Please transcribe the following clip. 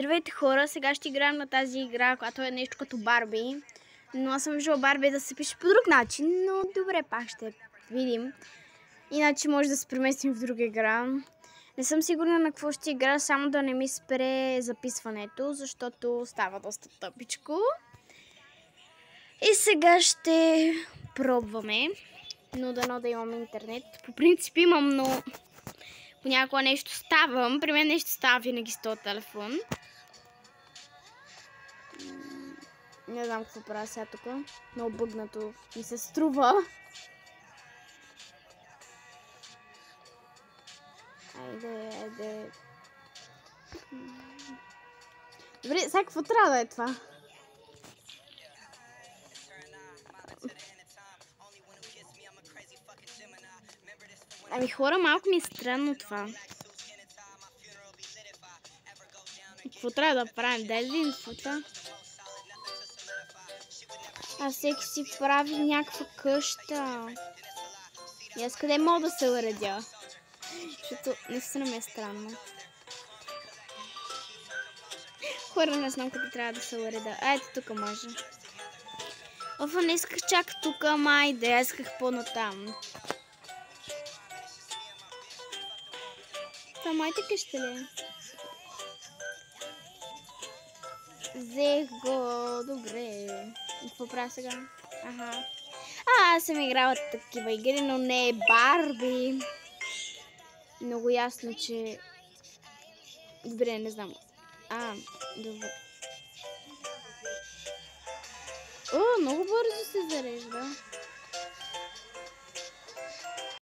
Здравейте хора, сега ще играем на тази игра, която е нещо като Барби. Но аз съм виждала Барби да се пише по друг начин, но добре, пак ще видим. Иначе може да се преместим в друга игра. Не съм сигурна на какво ще игра, само да не ми спре записването, защото става доста тъпичко. И сега ще пробваме, но дано да имам интернет. По принцип имам, но понякога нещо ставам. При мен нещо става винаги с този телефон. Не знам какво правя сега тук. Много бъгнато ми се струва. Айде. Добре, сега какво трябва да е това? Ами хора, малко ми е странно това. Какво трябва да правим? Дай ли инфота? А всеки си прави някаква къща. И аз къде мога да се уредя? Защото наистина ми е странно. Хора, не знам къде трябва да се уреда. Ето тук може. Офа, не исках чак тук, ама айде, аз исках по-натам. Това моите къща ли е? Взех го, добре. И какво правя сега? Аха. Аз съм играла такива игри, но не е Барби. Много ясно, че... Добре, не знам. Добре. О, много бързо се зарежда.